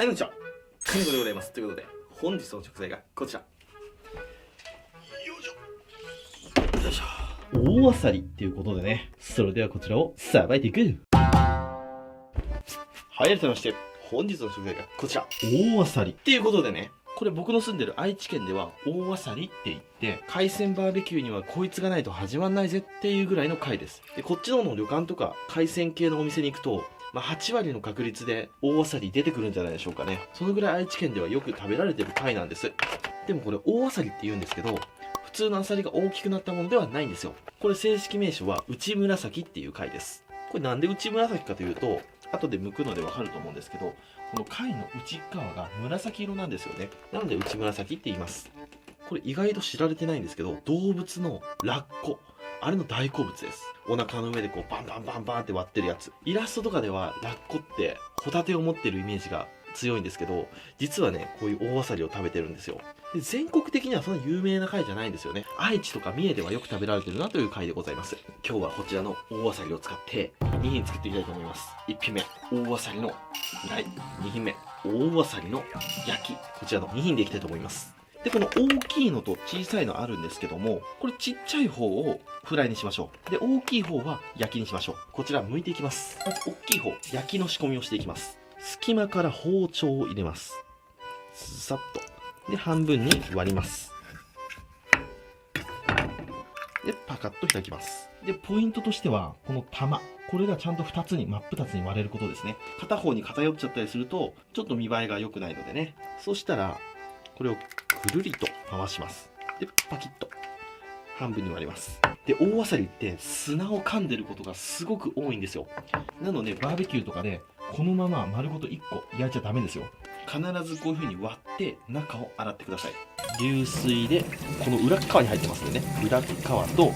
はい、こんにちは。かみこでございます。ということで、本日の食材がこちら。よいしょ。大あさりっていうことでね、それではこちらをさばいていく。はい、改めまして、本日の食材がこちら。大あさりっていうことでね、これ僕の住んでる愛知県では大あさりって言って、海鮮バーベキューにはこいつがないと始まんないぜっていうぐらいの貝です。で、こっちの方の旅館とか海鮮系のお店に行くと、8割の確率で大あさり出てくるんじゃないでしょうかね。そのぐらい愛知県ではよく食べられてる貝なんです。でもこれ大あさりって言うんですけど、普通のアサリが大きくなったものではないんですよ。これ正式名称は内紫っていう貝です。これなんで内紫かというと、後で剥くのでわかると思うんですけど、この貝の内側が紫色なんですよね。なので内紫って言います。これ意外と知られてないんですけど、動物のラッコ、あれの大好物です。お腹の上でこうバンバンバンバンって割ってるやつ。イラストとかではラッコってホタテを持ってるイメージが強いんですけど、実はね、こういう大あさりを食べてるんですよ。で、全国的にはそんな有名な貝じゃないんですよね。愛知とか三重ではよく食べられてるなという貝でございます。今日はこちらの大あさりを使って2品作っていきたいと思います。1品目、大あさりのフライ。2品目、大あさりの焼き。こちらの2品でいきたいと思います。で、この大きいのと小さいのあるんですけども、これちっちゃい方をフライにしましょう。で、大きい方は焼きにしましょう。こちら剥いていきます。まず大きい方、焼きの仕込みをしていきます。隙間から包丁を入れます。さっと。で、半分に割ります。で、パカッと開きます。で、ポイントとしては、この玉。これがちゃんと2つに、真っ二つに割れることですね。片方に偏っちゃったりすると、ちょっと見栄えが良くないのでね。そしたら、これをくるりと回します。で、パキッと半分に割ります。で、大あさりって砂を噛んでることがすごく多いんですよ。なので、バーベキューとかでこのまま丸ごと1個焼いちゃダメですよ。必ずこういう風に割って中を洗ってください。流水でこの裏側に入ってますんでね、裏側とこ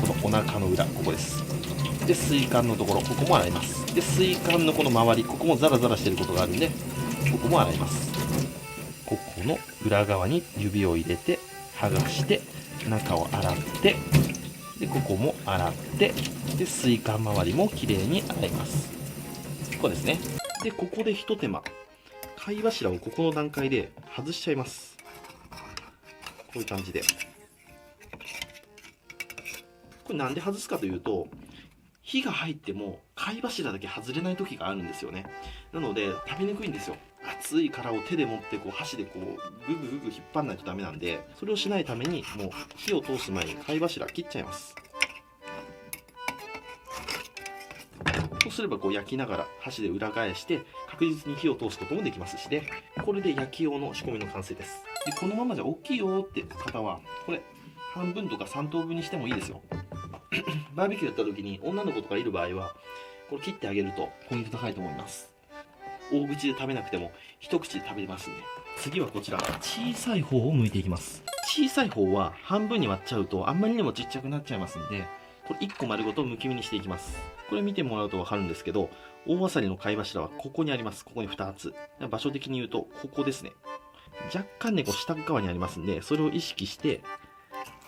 のお腹の裏、ここです。で、水管のところ、ここも洗います。で、水管のこの周り、ここもザラザラしてることがあるんで、ここも洗います。ここの裏側に指を入れて剥がして中を洗って、でここも洗って、で水管周りもきれいに洗います。こうですね。でここでひと手間、貝柱をここの段階で外しちゃいます。こういう感じで。これなんで外すかというと、火が入っても貝柱だけ外れない時があるんですよね。なので食べにくいんですよ。熱い殻を手で持ってこう箸でこうググググ引っ張らないとダメなんで、それをしないためにもう火を通す前に貝柱切っちゃいます。そうすればこう焼きながら箸で裏返して確実に火を通すこともできますしね。これで焼き用の仕込みの完成です。でこのままじゃ大きいよって方はこれ半分とか3等分にしてもいいですよ。バーベキューやった時に女の子とかいる場合はこれ切ってあげるとポイント高いと思います。大口で食べなくても一口で食べれますんで。次はこちら、小さい方を剥いていきます。小さい方は半分に割っちゃうとあんまりにもちっちゃくなっちゃいますんで、これ1個丸ごとむき身にしていきます。これ見てもらうと分かるんですけど、大あさりの貝柱はここにあります。ここに2つ。場所的に言うとここですね。若干ねこう下側にありますんで、それを意識して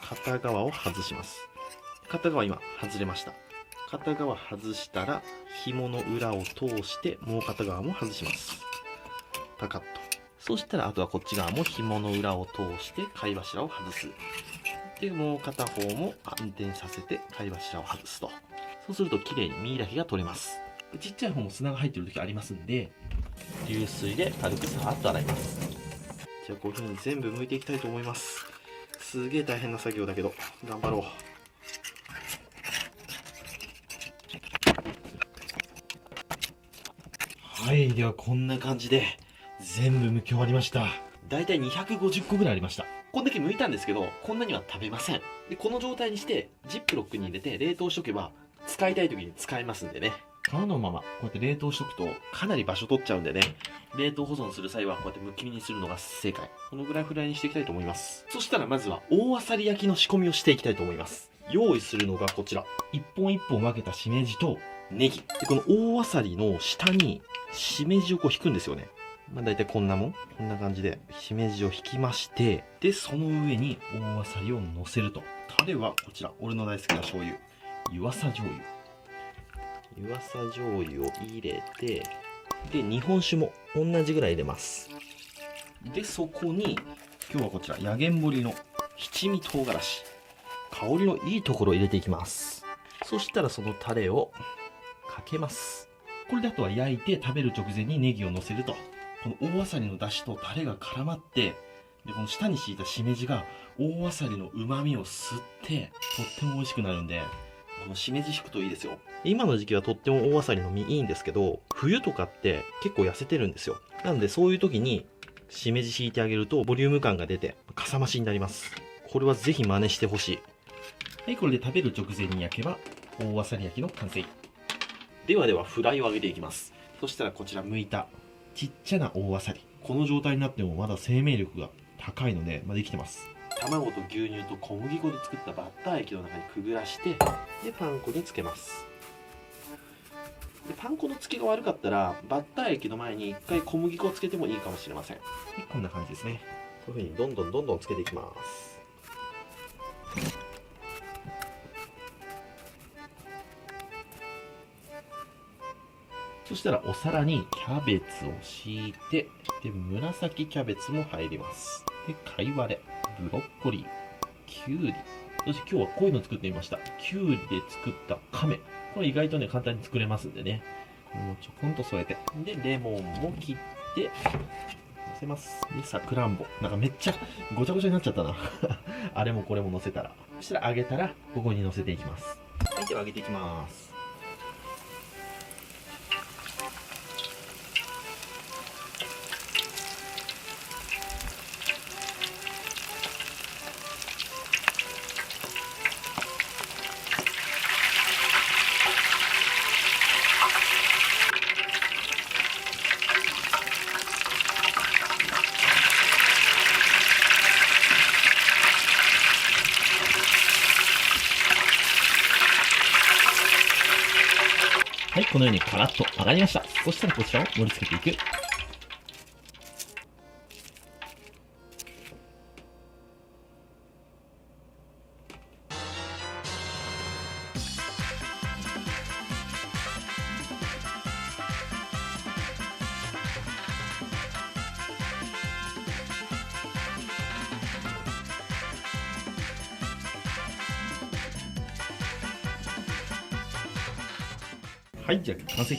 片側を外します。片側今外れました。片側外したら紐の裏を通してもう片側も外します。パカッと。そしたらあとはこっち側も紐の裏を通して貝柱を外す。でもう片方も反転させて貝柱を外すと。そうすると綺麗に身開きが取れます。ちっちゃい方も砂が入ってる時ありますんで、流水で軽くさーっと洗います。じゃあこういう風に全部剥いていきたいと思います。すげえ大変な作業だけど頑張ろう。はい、ではこんな感じで全部剥き終わりました。だいたい250個ぐらいありました。こんだけ剥いたんですけど、こんなには食べません。でこの状態にしてジップロックに入れて冷凍しとけば使いたい時に使えますんでね。皮のままこうやって冷凍しとくとかなり場所取っちゃうんでね、冷凍保存する際はこうやってむき身にするのが正解。このぐらいフライにしていきたいと思います。そしたらまずは大あさり焼きの仕込みをしていきたいと思います。用意するのがこちら、一本一本分けたしめじとネギで、この大あさりの下にしめじをこう引くんですよね。大体こんなもん、こんな感じでしめじを引きまして、でその上に大あさりを乗せると。タレはこちら、俺の大好きな醤油、湯浅醤油。湯浅醤油を入れて、で日本酒も同じぐらい入れます。でそこに今日はこちらやげんぼりの七味唐辛子、香りのいいところを入れていきます。そしたらそのタレをかけます。これであとは焼いて食べる直前にネギをのせると、この大あさりの出汁とタレが絡まって、でこの下に敷いたしめじが大あさりの旨味を吸ってとっても美味しくなるんで、このしめじ引くといいですよ。今の時期はとっても大あさりの身いいんですけど、冬とかって結構痩せてるんですよ。なのでそういう時にしめじ引いてあげるとボリューム感が出てかさ増しになります。これはぜひ真似してほしい。はい、これで食べる直前に焼けば大あさり焼きの完成。ではではフライを揚げていきます。そしたらこちら剥いたちっちゃな大あさり、この状態になってもまだ生命力が高いので、できてます。卵と牛乳と小麦粉で作ったバッター液の中にくぐらして、でパン粉につけます。でパン粉のつけが悪かったらバッター液の前に一回小麦粉をつけてもいいかもしれません。でこんな感じですね。こういうふうにどんどんつけていきます。そしたらお皿にキャベツを敷いて、で紫キャベツも入ります。でかいわれ、ブロッコリー、きゅうり、そして今日はこういうの作ってみました。きゅうりで作った亀、これ意外とね簡単に作れますんでね、もうちょこんと添えて、でレモンも切ってのせます。でさくらんぼ、なんかめっちゃごちゃごちゃになっちゃったなあれもこれものせたら、そしたら揚げたらここにのせていきます。はい、では揚げていきます。はい、このようにカラッと揚がりました。そしたらこちらを盛り付けていく。はい、じゃあ完成。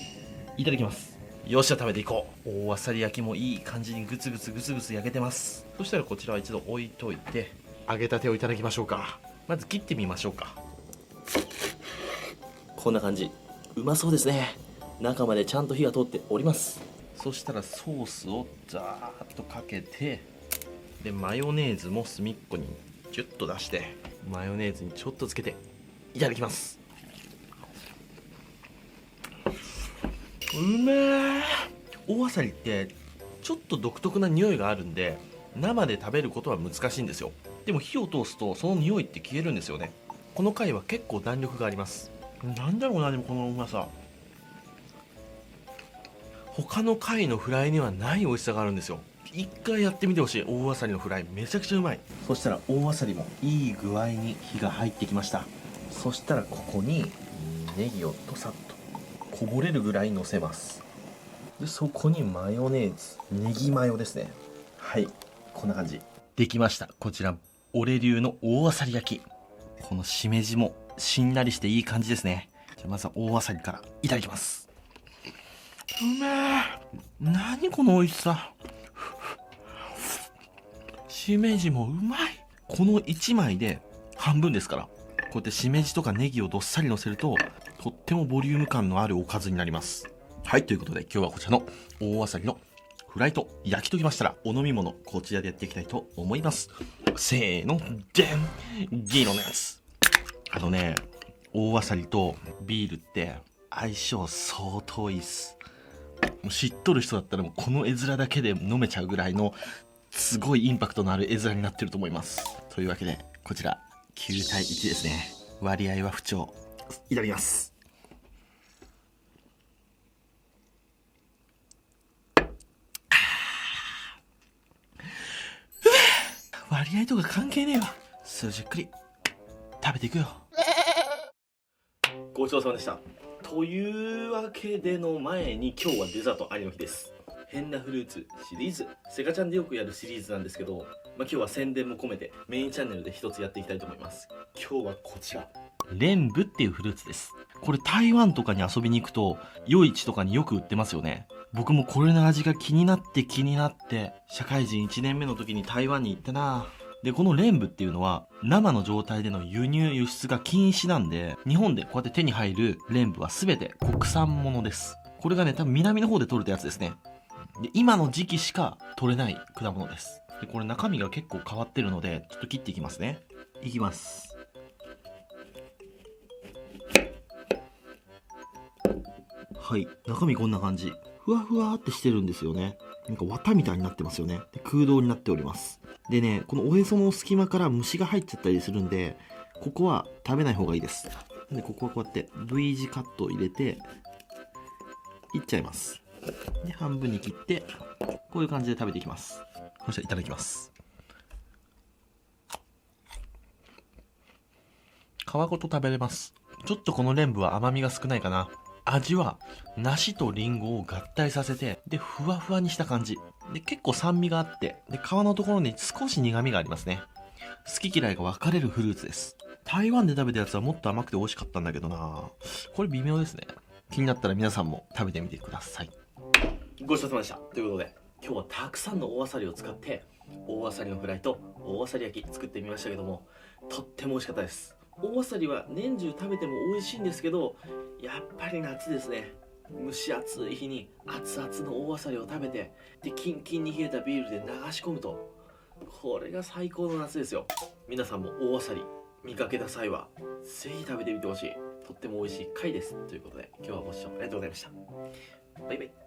いただきます。よっしゃ、食べていこう。大あさり焼きもいい感じにグツグツ焼けてます。そしたらこちらは一度置いといて、揚げたてをいただきましょうか。まず切ってみましょうか。こんな感じ。うまそうですね。中までちゃんと火が通っております。そしたらソースをザーッとかけて、でマヨネーズも隅っこにギュッと出して、マヨネーズにちょっとつけていただきます。うめえ。大あさりってちょっと独特な匂いがあるんで、生で食べることは難しいんですよ。でも火を通すとその匂いって消えるんですよね。この貝は結構弾力があります。なんだろうな、でもこのうまさ、他の貝のフライにはない美味しさがあるんですよ。一回やってみてほしい。大あさりのフライめちゃくちゃうまい。そしたら大あさりもいい具合に火が入ってきました。そしたらここにネギをとさっとこぼれるぐらいのせます。でそこにマヨネーズ、ネギマヨですね。はい、こんな感じできました。こちら俺流の大あさり焼き。このしめじもしんなりしていい感じですね。じゃあまずは大あさりからいただきます。うめえ。何この美味しさ。しめじもうまい。この1枚で半分ですから、こうやってしめじとかネギをどっさりのせるととってもボリューム感のあるおかずになります。はい、ということで今日はこちらの大あさりのフライと焼きときましたら、お飲み物こちらでやっていきたいと思います。せーの、でん、ギーノのやつ。大あさりとビールって相性相当いいっす。もう知っとる人だったらもうこの絵面だけで飲めちゃうぐらいのすごいインパクトのある絵面になってると思います。というわけでこちら9対1ですね。割合は不調。いただきます。割合とか関係ねえわ。じっくり食べていくよ。ごちそうさまでした。とというわけでの前に今日はデザートありの日です。変なフルーツシリーズ、セガちゃんでよくやるシリーズなんですけど、今日は宣伝も込めてメインチャンネルで一つやっていきたいと思います。今日はこちら、レンブっていうフルーツです。これ台湾とかに遊びに行くと夜市とかによく売ってますよね。僕もこれの味が気になって社会人1年目の時に台湾に行ったな。で、このレンブっていうのは生の状態での輸入輸出が禁止なんで、日本でこうやって手に入るレンブは全て国産ものです。これがね、多分南の方で取れたやつですね。で、今の時期しか取れない果物です。で、これ中身が結構変わってるので、ちょっと切っていきますね。いきます。はい、中身こんな感じ。ふわふわってしてるんですよね。なんか綿みたいになってますよね。で、空洞になっております。でね、このおへその隙間から虫が入っちゃったりするんで、ここは食べない方がいいです。で、ここはこうやって V 字カットを入れていっちゃいます。で、半分に切ってこういう感じで食べていきます。そしたらいただきます。皮ごと食べれます。ちょっとこのレンブは甘みが少ないかな。味は梨とリンゴを合体させて、でふわふわにした感じで、結構酸味があって、で皮のところに少し苦味がありますね。好き嫌いが分かれるフルーツです。台湾で食べたやつはもっと甘くて美味しかったんだけどな。これ微妙ですね。気になったら皆さんも食べてみてください。ごちそうさまでした。ということで今日はたくさんの大あさりを使って大あさりのフライと大あさり焼き作ってみましたけども、とっても美味しかったです。大あさりは年中食べても美味しいんですけど、やっぱり夏ですね。蒸し暑い日に熱々の大あさりを食べて、でキンキンに冷えたビールで流し込むと、これが最高の夏ですよ。皆さんも大あさり見かけた際はぜひ食べてみてほしい。とっても美味しい貝です。ということで今日はご視聴ありがとうございました。バイバイ。